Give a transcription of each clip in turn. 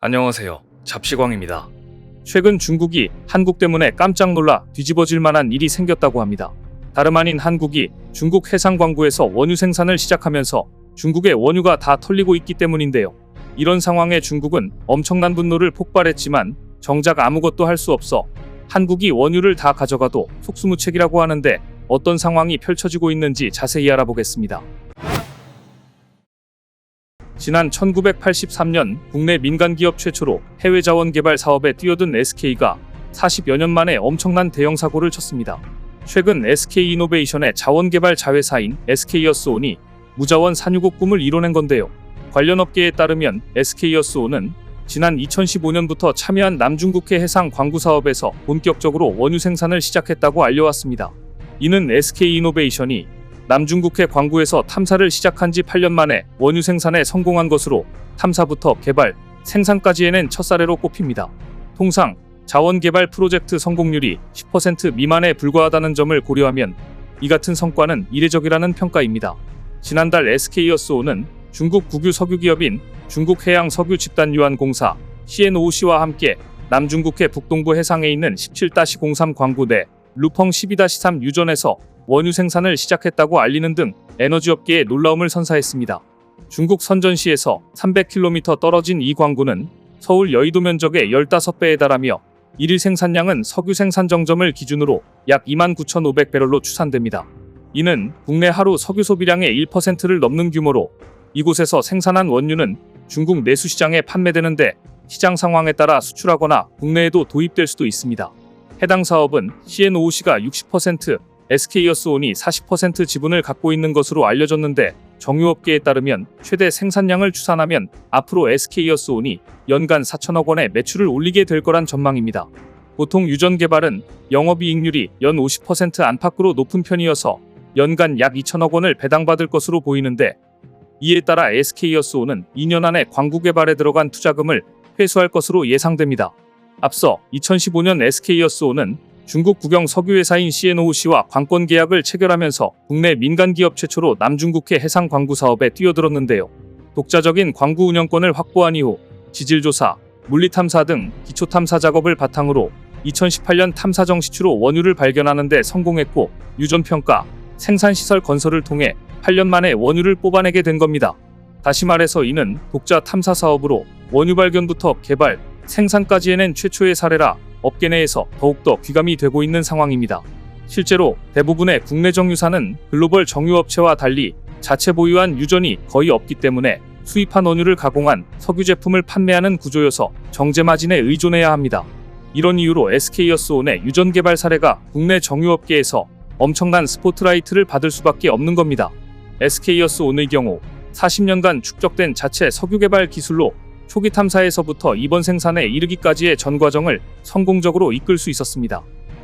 안녕하세요. 잡시광입니다. 최근 중국이 한국 때문에 깜짝 놀라 뒤집어질 만한 일이 생겼다고 합니다. 다름 아닌 한국이 중국 해상 광구에서 원유 생산을 시작하면서 중국의 원유가 다 털리고 있기 때문인데요. 이런 상황에 중국은 엄청난 분노를 폭발했지만 정작 아무것도 할 수 없어 한국이 원유를 다 가져가도 속수무책이라고 하는데 어떤 상황이 펼쳐지고 있는지 자세히 알아보겠습니다. 지난 1983년 국내 민간기업 최초로 해외 자원 개발 사업에 뛰어든 SK가 40여 년 만에 엄청난 대형 사고를 쳤습니다. 최근 SK이노베이션의 자원 개발 자회사인 SK에어스온이 무자원 산유국 꿈을 이뤄낸 건데요. 관련 업계에 따르면 SK에어스온은 지난 2015년부터 참여한 남중국해 해상 광구 사업에서 본격적으로 원유 생산을 시작했다고 알려왔습니다. 이는 SK이노베이션이 남중국해 광구에서 탐사를 시작한 지 8년 만에 원유 생산에 성공한 것으로 탐사부터 개발, 생산까지 해낸 첫 사례로 꼽힙니다. 통상 자원 개발 프로젝트 성공률이 10% 미만에 불과하다는 점을 고려하면 이 같은 성과는 이례적이라는 평가입니다. 지난달 SK에어스온은 중국 국유 석유 기업인 중국해양석유집단유한공사 CNOOC와 함께 남중국해 북동부 해상에 있는 17-03 광구 내 루펑 12-3 유전에서 원유 생산을 시작했다고 알리는 등 에너지업계에 놀라움을 선사했습니다. 중국 선전시에서 300km 떨어진 이 광구는 서울 여의도 면적의 15배에 달하며 일일 생산량은 석유 생산 정점을 기준으로 약 29,500배럴로 추산됩니다. 이는 국내 하루 석유 소비량의 1%를 넘는 규모로 이곳에서 생산한 원유는 중국 내수시장에 판매되는데 시장 상황에 따라 수출하거나 국내에도 도입될 수도 있습니다. 해당 사업은 CNOOC가 60%, SK에어스온이 40% 지분을 갖고 있는 것으로 알려졌는데 정유업계에 따르면 최대 생산량을 추산하면 앞으로 SK에어스온이 연간 4천억 원의 매출을 올리게 될 거란 전망입니다. 보통 유전 개발은 영업이익률이 연 50% 안팎으로 높은 편이어서 연간 약 2천억 원을 배당받을 것으로 보이는데 이에 따라 SK에어스온은 2년 안에 광구 개발에 들어간 투자금을 회수할 것으로 예상됩니다. 앞서 2015년 SK에어스온은 중국 국영 석유회사인 CNOOC와 관권 계약을 체결하면서 국내 민간기업 최초로 남중국해 해상 광구 사업에 뛰어들었는데요. 독자적인 광구 운영권을 확보한 이후 지질조사, 물리탐사 등 기초탐사 작업을 바탕으로 2018년 탐사 정시추로 원유를 발견하는 데 성공했고 유전평가, 생산시설 건설을 통해 8년 만에 원유를 뽑아내게 된 겁니다. 다시 말해서 이는 독자 탐사 사업으로 원유 발견부터 개발, 생산까지 해낸 최초의 사례라 업계 내에서 더욱더 귀감이 되고 있는 상황입니다. 실제로 대부분의 국내 정유사는 글로벌 정유업체와 달리 자체 보유한 유전이 거의 없기 때문에 수입한 원유를 가공한 석유 제품을 판매하는 구조여서 정제 마진에 의존해야 합니다. 이런 이유로 SK에어스온의 유전 개발 사례가 국내 정유업계에서 엄청난 스포트라이트를 받을 수밖에 없는 겁니다. SK에어스온의 경우 40년간 축적된 자체 석유 개발 기술로 초기 탐사에서부터 이번 생산에 이르기까지의 전 과정을 성공적으로 이끌 수 있었습니다.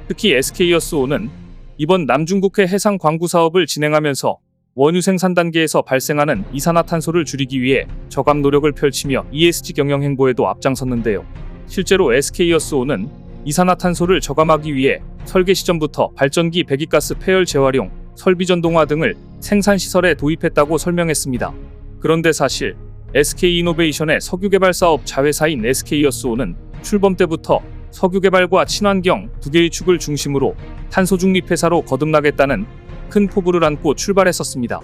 특히 SK에어스온은 이번 남중국해 해상 광구 사업을 진행하면서 원유 생산 단계에서 발생하는 이산화탄소를 줄이기 위해 저감 노력을 펼치며 ESG 경영 행보에도 앞장섰는데요. 실제로 SK에어스온은 이산화탄소를 저감하기 위해 설계 시점부터 발전기 배기가스 폐열 재활용, 설비 전동화 등을 생산시설에 도입했다고 설명했습니다. 그런데 사실 SK이노베이션의 석유개발 사업 자회사인 SK에어스온은 출범 때부터 석유개발과 친환경 두 개의 축을 중심으로 탄소 중립 회사로 거듭나겠다는 큰 포부를 안고 출발했었습니다.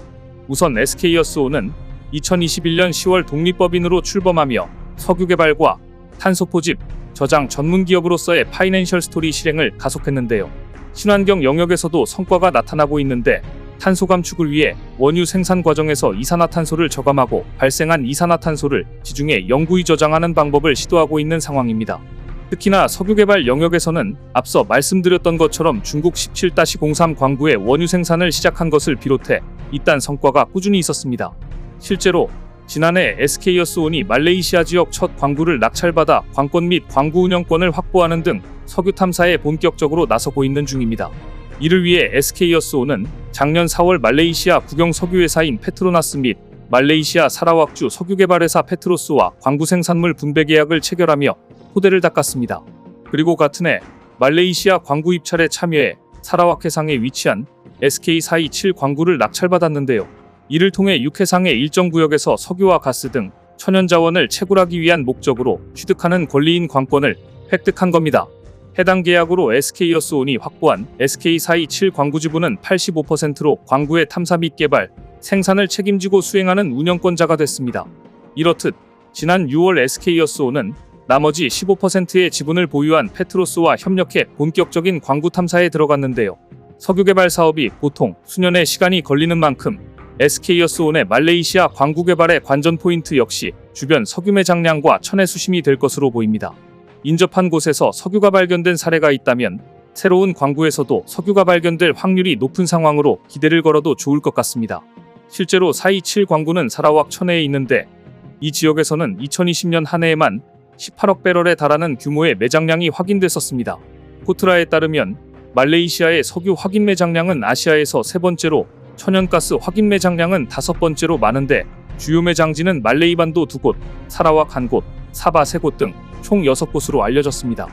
우선 SK에어스온은 2021년 10월 독립법인으로 출범하며 석유개발과 탄소 포집, 저장 전문 기업으로서의 파이낸셜 스토리 실행을 가속했는데요. 친환경 영역에서도 성과가 나타나고 있는데 탄소 감축을 위해 원유 생산 과정에서 이산화탄소를 저감하고 발생한 이산화탄소를 지중해 영구히 저장하는 방법을 시도하고 있는 상황입니다. 특히나 석유개발 영역에서는 앞서 말씀드렸던 것처럼 중국 17-03 광구의 원유 생산을 시작한 것을 비롯해 이딴 성과가 꾸준히 있었습니다. 실제로 지난해 SK에어스온이 말레이시아 지역 첫 광구를 낙찰받아 관권 및 광구 운영권을 확보하는 등 석유 탐사에 본격적으로 나서고 있는 중입니다. 이를 위해 SK에어스온은 작년 4월 말레이시아 국영 석유회사인 페트로나스 및 말레이시아 사라왁주 석유개발회사 페트로스와 광구 생산물 분배 계약을 체결하며 호대를 닦았습니다. 그리고 같은 해 말레이시아 광구 입찰에 참여해 사라왁 해상에 위치한 SK427 광구를 낙찰받았는데요. 이를 통해 육해상의 일정 구역에서 석유와 가스 등 천연자원을 채굴하기 위한 목적으로 취득하는 권리인 광권을 획득한 겁니다. 해당 계약으로 SK에어스온이 확보한 SK427 광구지분은 85%로 광구의 탐사 및 개발, 생산을 책임지고 수행하는 운영권자가 됐습니다. 이렇듯 지난 6월 SK에어스온은 나머지 15%의 지분을 보유한 페트로스와 협력해 본격적인 광구 탐사에 들어갔는데요. 석유 개발 사업이 보통 수년의 시간이 걸리는 만큼 SK에어스온의 말레이시아 광구 개발의 관전 포인트 역시 주변 석유 매장량과 천의 수심이 될 것으로 보입니다. 인접한 곳에서 석유가 발견된 사례가 있다면 새로운 광구에서도 석유가 발견될 확률이 높은 상황으로 기대를 걸어도 좋을 것 같습니다. 실제로 427 광구는 사라왁 천해에 있는데 이 지역에서는 2020년 한 해에만 18억 배럴에 달하는 규모의 매장량이 확인됐었습니다. 코트라에 따르면 말레이시아의 석유 확인 매장량은 아시아에서 세 번째로 천연가스 확인 매장량은 다섯 번째로 많은데 주요 매장지는 말레이반도 2곳, 사라왁 1곳, 사바 3곳 등 총 6곳으로 알려졌습니다.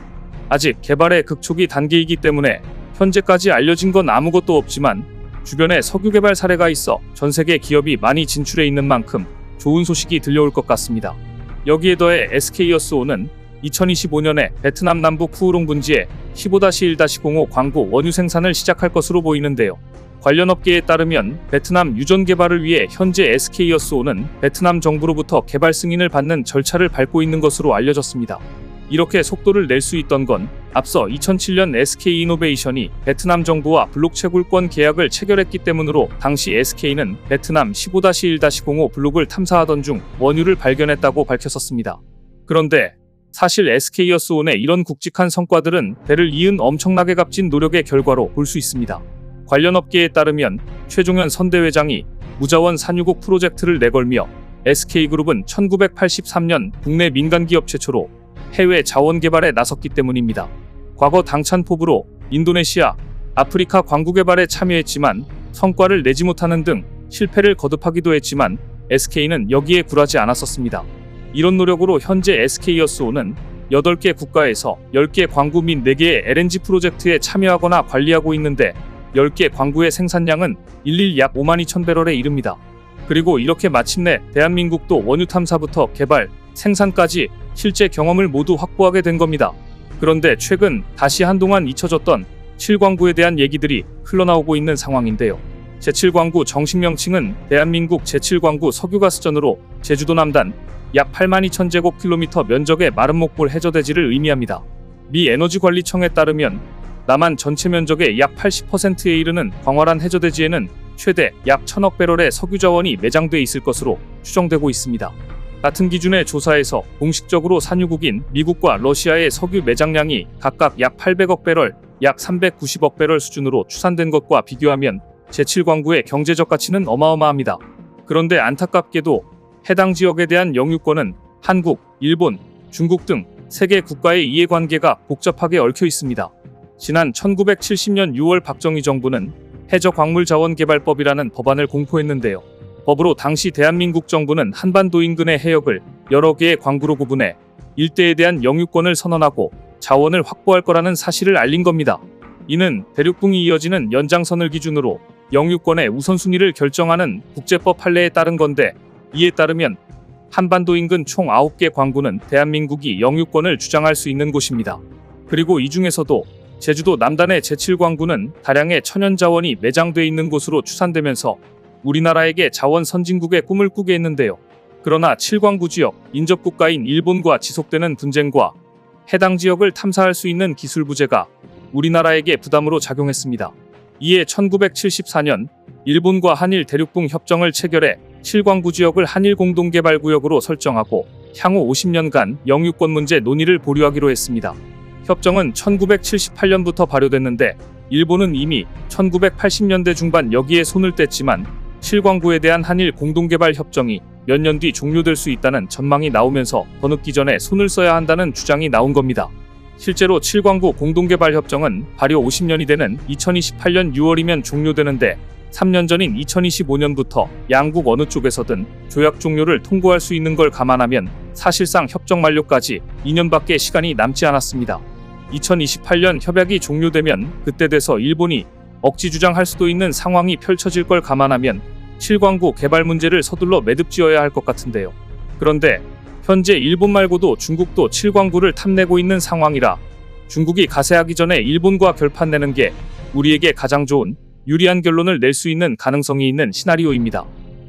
아직 개발의 극초기 단계이기 때문에 현재까지 알려진 건 아무것도 없지만 주변에 석유 개발 사례가 있어 전 세계 기업이 많이 진출해 있는 만큼 좋은 소식이 들려올 것 같습니다. 여기에 더해 SK에어스온은 2025년에 베트남 남부 푸우롱 분지에 15-1-05 광구 원유 생산을 시작할 것으로 보이는데요. 관련 업계에 따르면 베트남 유전 개발을 위해 현재 SK에어스온은 베트남 정부로부터 개발 승인을 받는 절차를 밟고 있는 것으로 알려졌습니다. 이렇게 속도를 낼 수 있던 건 앞서 2007년 SK이노베이션이 베트남 정부와 블록 채굴권 계약을 체결했기 때문으로 당시 SK는 베트남 15-1-05 블록을 탐사하던 중 원유를 발견했다고 밝혔었습니다. 그런데 사실 SK에어스온의 이런 굵직한 성과들은 대를 이은 엄청나게 값진 노력의 결과로 볼 수 있습니다. 관련 업계에 따르면 최종현 선대회장이 무자원 산유국 프로젝트를 내걸며 SK그룹은 1983년 국내 민간기업 최초로 해외 자원 개발에 나섰기 때문입니다. 과거 당찬포브로 인도네시아, 아프리카 광구 개발에 참여했지만 성과를 내지 못하는 등 실패를 거듭하기도 했지만 SK는 여기에 굴하지 않았었습니다. 이런 노력으로 현재 SK에어스온은 8개 국가에서 10개 광구 및 4개의 LNG 프로젝트에 참여하거나 관리하고 있는데 10개 광구의 생산량은 일일 약 52,000배럴에 이릅니다. 그리고 이렇게 마침내 대한민국도 원유 탐사부터 개발, 생산까지 실제 경험을 모두 확보하게 된 겁니다. 그런데 최근 다시 한동안 잊혀졌던 7광구에 대한 얘기들이 흘러나오고 있는 상황인데요. 제7광구 정식 명칭은 대한민국 제7광구 석유가스전으로 제주도 남단 약 82,000제곱킬로미터 면적의 마름목볼 해저대지를 의미합니다. 미 에너지관리청에 따르면 남한 전체 면적의 약 80%에 이르는 광활한 해저대지에는 최대 약 1,000억 배럴의 석유 자원이 매장돼 있을 것으로 추정되고 있습니다. 같은 기준의 조사에서 공식적으로 산유국인 미국과 러시아의 석유 매장량이 각각 약 800억 배럴, 약 390억 배럴 수준으로 추산된 것과 비교하면 제7광구의 경제적 가치는 어마어마합니다. 그런데 안타깝게도 해당 지역에 대한 영유권은 한국, 일본, 중국 등 세계 국가의 이해관계가 복잡하게 얽혀 있습니다. 지난 1970년 6월 박정희 정부는 해저광물자원개발법이라는 법안을 공포했는데요. 법으로 당시 대한민국 정부는 한반도 인근의 해역을 여러 개의 광구로 구분해 일대에 대한 영유권을 선언하고 자원을 확보할 거라는 사실을 알린 겁니다. 이는 대륙붕이 이어지는 연장선을 기준으로 영유권의 우선순위를 결정하는 국제법 판례에 따른 건데, 이에 따르면 한반도 인근 총 9개 광구는 대한민국이 영유권을 주장할 수 있는 곳입니다. 그리고 이 중에서도 제주도 남단의 제7광구는 다량의 천연자원이 매장돼 있는 곳으로 추산되면서 우리나라에게 자원 선진국의 꿈을 꾸게 했는데요. 그러나 7광구 지역 인접국가인 일본과 지속되는 분쟁과 해당 지역을 탐사할 수 있는 기술 부재가 우리나라에게 부담으로 작용했습니다. 이에 1974년 일본과 한일 대륙붕 협정을 체결해 7광구 지역을 한일 공동개발구역으로 설정하고 향후 50년간 영유권 문제 논의를 보류하기로 했습니다. 협정은 1978년부터 발효됐는데 일본은 이미 1980년대 중반 여기에 손을 뗐지만 7광구에 대한 한일 공동개발 협정이 몇 년 뒤 종료될 수 있다는 전망이 나오면서 더 늦기 전에 손을 써야 한다는 주장이 나온 겁니다. 실제로 7광구 공동개발 협정은 발효 50년이 되는 2028년 6월이면 종료되는데 3년 전인 2025년부터 양국 어느 쪽에서든 조약 종료를 통보할 수 있는 걸 감안하면 사실상 협정 만료까지 2년밖에 시간이 남지 않았습니다. 2028년 협약이 종료되면 그때 돼서 일본이 억지 주장할 수도 있는 상황이 펼쳐질 걸 감안하면 7광구 개발 문제를 서둘러 매듭지어야 할 것 같은데요. 그런데 현재 일본 말고도 중국도 7광구를 탐내고 있는 상황이라 중국이 가세하기 전에 일본과 결판 내는 게 우리에게 가장 좋은 유리한 결론을 낼 수 있는 가능성이 있는 시나리오입니다.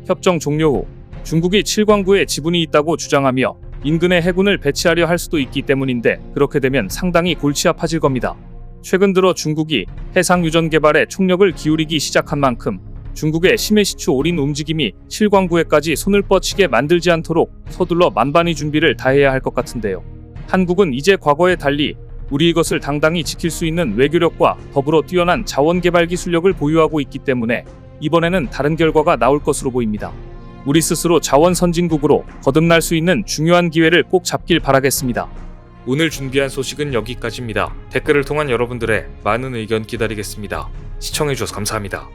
협정 종료 후 중국이 7광구에 지분이 있다고 주장하며 인근에 해군을 배치하려 할 수도 있기 때문인데 그렇게 되면 상당히 골치 아파질 겁니다. 최근 들어 중국이 해상 유전 개발에 총력을 기울이기 시작한 만큼 중국의 심해시추 올인 움직임이 7광구에까지 손을 뻗치게 만들지 않도록 서둘러 만반의 준비를 다해야 할 것 같은데요. 한국은 이제 과거에 달리 우리 이것을 당당히 지킬 수 있는 외교력과 더불어 뛰어난 자원 개발 기술력을 보유하고 있기 때문에 이번에는 다른 결과가 나올 것으로 보입니다. 우리 스스로 자원 선진국으로 거듭날 수 있는 중요한 기회를 꼭 잡길 바라겠습니다. 오늘 준비한 소식은 여기까지입니다. 댓글을 통한 여러분들의 많은 의견 기다리겠습니다. 시청해주셔서 감사합니다.